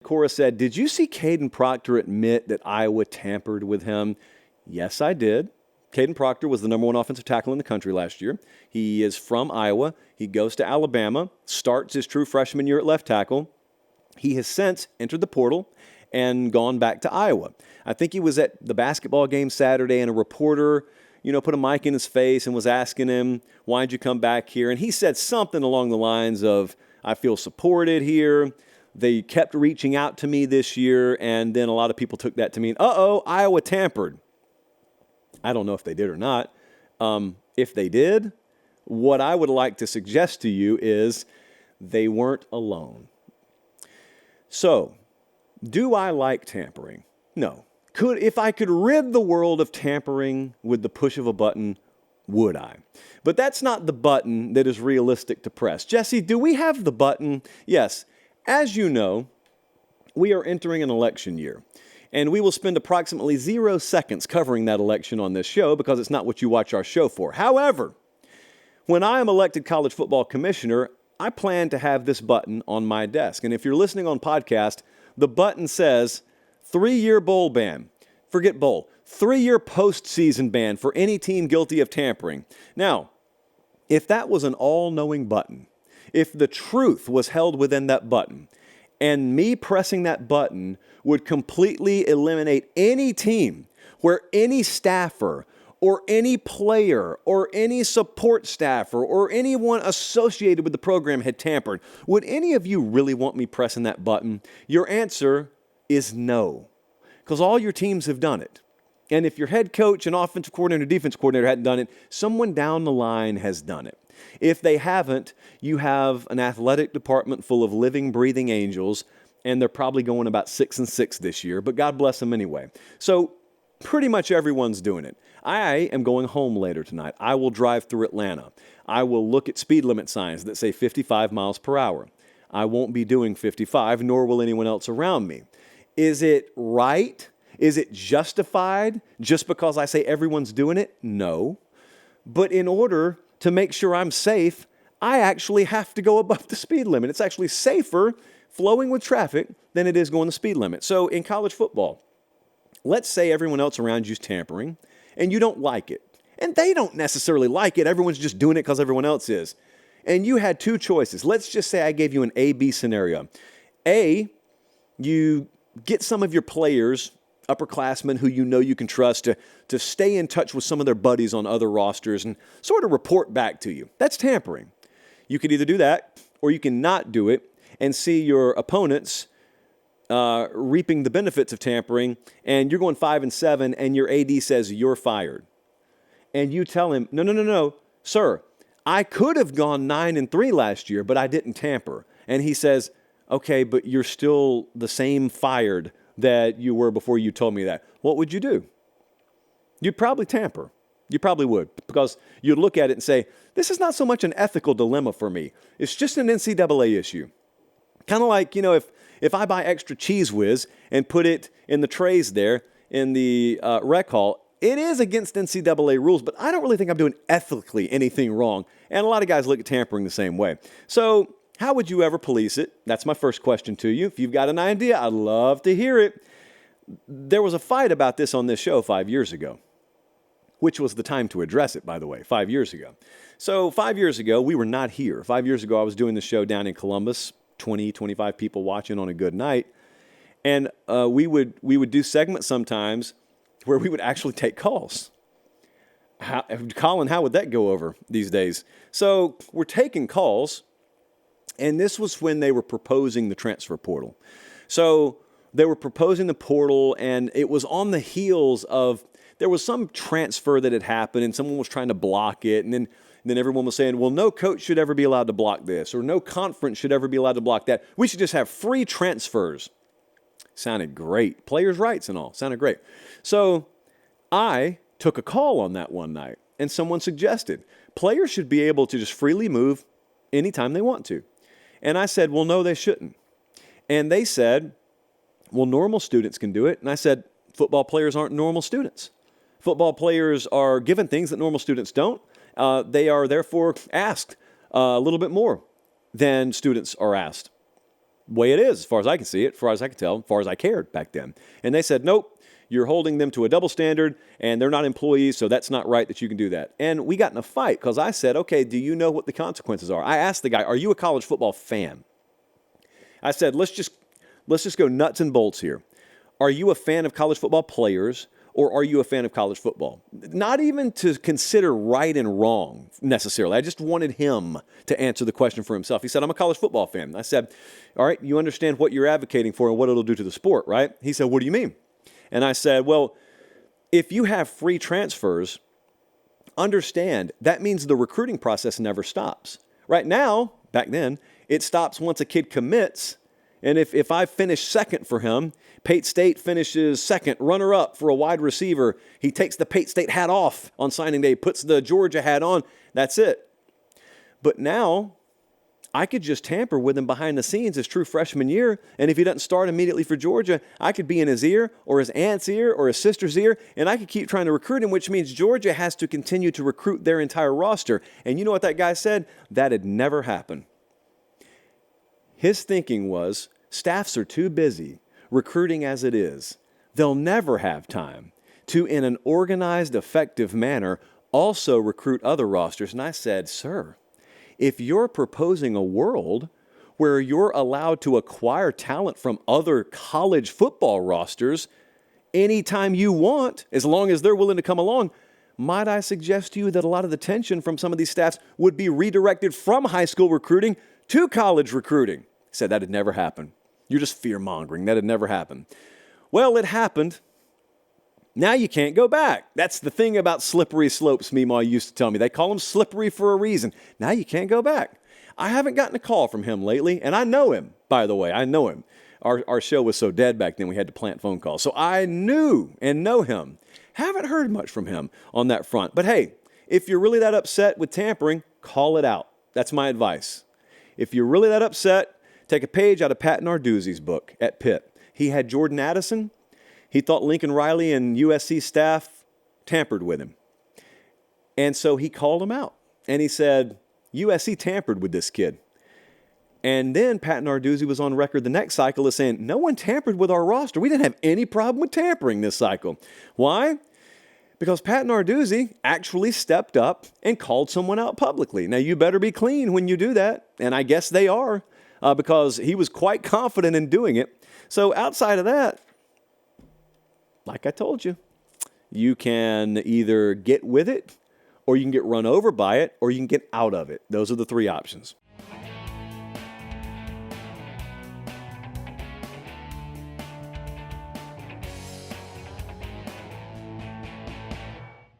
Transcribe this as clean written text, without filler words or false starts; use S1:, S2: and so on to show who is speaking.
S1: Cora said, did you see Caden Proctor admit that Iowa tampered with him? Yes, I did. Caden Proctor was the number one offensive tackle in the country last year. He is from Iowa. He goes to Alabama, starts his true freshman year at left tackle. He has since entered the portal and gone back to Iowa. I think he was at the basketball game Saturday, and a reporter, put a mic in his face and was asking him, why'd you come back here? And he said something along the lines of, I feel supported here. They kept reaching out to me this year, and then a lot of people took that to mean, Iowa tampered. I don't know if they did or not. If they did, what I would like to suggest to you is they weren't alone. So, do I like tampering? No. If I could rid the world of tampering with the push of a button, would I? But that's not the button that is realistic to press. Jesse, do we have the button? Yes. As you know, we are entering an election year. And we will spend approximately 0 seconds covering that election on this show because it's not what you watch our show for. However, when I am elected college football commissioner, I plan to have this button on my desk. And if you're listening on podcast, the button says 3-year bowl ban. Forget bowl. 3-year postseason ban for any team guilty of tampering. Now, if that was an all-knowing button, if the truth was held within that button, and me pressing that button would completely eliminate any team where any staffer or any player or any support staffer or anyone associated with the program had tampered, would any of you really want me pressing that button? Your answer is no, because all your teams have done it. And if your head coach and offensive coordinator and defense coordinator hadn't done it, someone down the line has done it. If they haven't, you have an athletic department full of living, breathing angels, and they're probably going about 6-6 this year, but God bless them anyway. So pretty much everyone's doing it. I am going home later tonight. I will drive through Atlanta. I will look at speed limit signs that say 55 miles per hour. I won't be doing 55, nor will anyone else around me. Is it right? Is it justified just because I say everyone's doing it? No. But in order to make sure I'm safe, I actually have to go above the speed limit. It's actually safer flowing with traffic than it is going the speed limit. So in college football, let's say everyone else around you is tampering and you don't like it. And they don't necessarily like it. Everyone's just doing it because everyone else is. And you had 2 choices. Let's just say I gave you an A-B scenario. A, you get some of your players, upperclassmen who you know you can trust, to stay in touch with some of their buddies on other rosters and sort of report back to you. That's tampering. You could either do that or you can not do it and see your opponents reaping the benefits of tampering, and you're going 5-7 and your AD says you're fired. And you tell him, no, sir, I could have gone 9-3 last year, but I didn't tamper. And he says, okay, but you're still the same fired that you were before you told me that. What would you do? You'd probably tamper. You probably would, because you'd look at it and say, this is not so much an ethical dilemma for me. It's just an NCAA issue. Kind of like, if I buy extra Cheese Whiz and put it in the trays there in the rec hall, it is against NCAA rules, but I don't really think I'm doing ethically anything wrong. And a lot of guys look at tampering the same way. So how would you ever police it? That's my first question to you. If you've got an idea, I'd love to hear it. There was a fight about this on this show 5 years ago, which was the time to address it, by the way, 5 years ago. So 5 years ago, we were not here. 5 years ago, I was doing the show down in Columbus, 20, 25 people watching on a good night. And we would do segments sometimes where we would actually take calls. Colin, how would that go over these days? So we're taking calls, and this was when they were proposing the transfer portal. So they were proposing the portal, and it was on the heels of, there was some transfer that had happened, and someone was trying to block it, and then everyone was saying, well, no coach should ever be allowed to block this, or no conference should ever be allowed to block that. We should just have free transfers. Sounded great. Players' rights and all. Sounded great. So I took a call on that one night, and someone suggested players should be able to just freely move anytime they want to. And I said, well, no, they shouldn't. And they said, well, normal students can do it. And I said, football players aren't normal students. Football players are given things that normal students don't. They are therefore asked a little bit more than students are asked. way it is, as far as I can see it, as far as I can tell, as far as I cared back then. And they said, nope, you're holding them to a double standard, and they're not employees, so that's not right that you can do that. And we got in a fight because I said, okay, do you know what the consequences are? I asked the guy, are you a college football fan? I said, let's just go nuts and bolts here. Are you a fan of college football players, or are you a fan of college football? Not even to consider right and wrong necessarily. I just wanted him to answer the question for himself. He said, I'm a college football fan. I said, all right, you understand what you're advocating for and what it'll do to the sport, right? He said, what do you mean? And I said, well, if you have free transfers, understand that means the recruiting process never stops. Right now, back then, it stops once a kid commits. And if I finish second for him, Pate State finishes second, runner-up for a wide receiver. He takes the Pate State hat off on signing day, puts the Georgia hat on. That's it. But now, I could just tamper with him behind the scenes his true freshman year, and if he doesn't start immediately for Georgia, I could be in his ear or his aunt's ear or his sister's ear, and I could keep trying to recruit him, which means Georgia has to continue to recruit their entire roster. And you know what that guy said? That'd never happen. His thinking was, staffs are too busy recruiting as it is. They'll never have time to, in an organized, effective manner, also recruit other rosters. And I said, sir, if you're proposing a world where you're allowed to acquire talent from other college football rosters anytime you want, as long as they're willing to come along, might I suggest to you that a lot of the tension from some of these staffs would be redirected from high school recruiting to college recruiting? He said that'd never happen. You're just fear-mongering. That'd never happen. Well, it happened. Now you can't go back. That's the thing about slippery slopes, Meemaw used to tell me. They call them slippery for a reason. Now you can't go back. I haven't gotten a call from him lately, and I know him, by the way. I know him. Our show was so dead back then we had to plant phone calls. So I knew and know him. Haven't heard much from him on that front. But hey, if you're really that upset with tampering, call it out. That's my advice. If you're really that upset, take a page out of Pate Narduzzi's book at Pitt. He had Jordan Addison. He thought Lincoln Riley and USC staff tampered with him. And so he called him out. And he said, USC tampered with this kid. And then Pate Narduzzi was on record the next cycle as saying, no one tampered with our roster. We didn't have any problem with tampering this cycle. Why? Because Pate Narduzzi actually stepped up and called someone out publicly. Now, you better be clean when you do that. And I guess they are, because he was quite confident in doing it. So outside of that, like I told you, you can either get with it, or you can get run over by it, or you can get out of it. Those are the three options.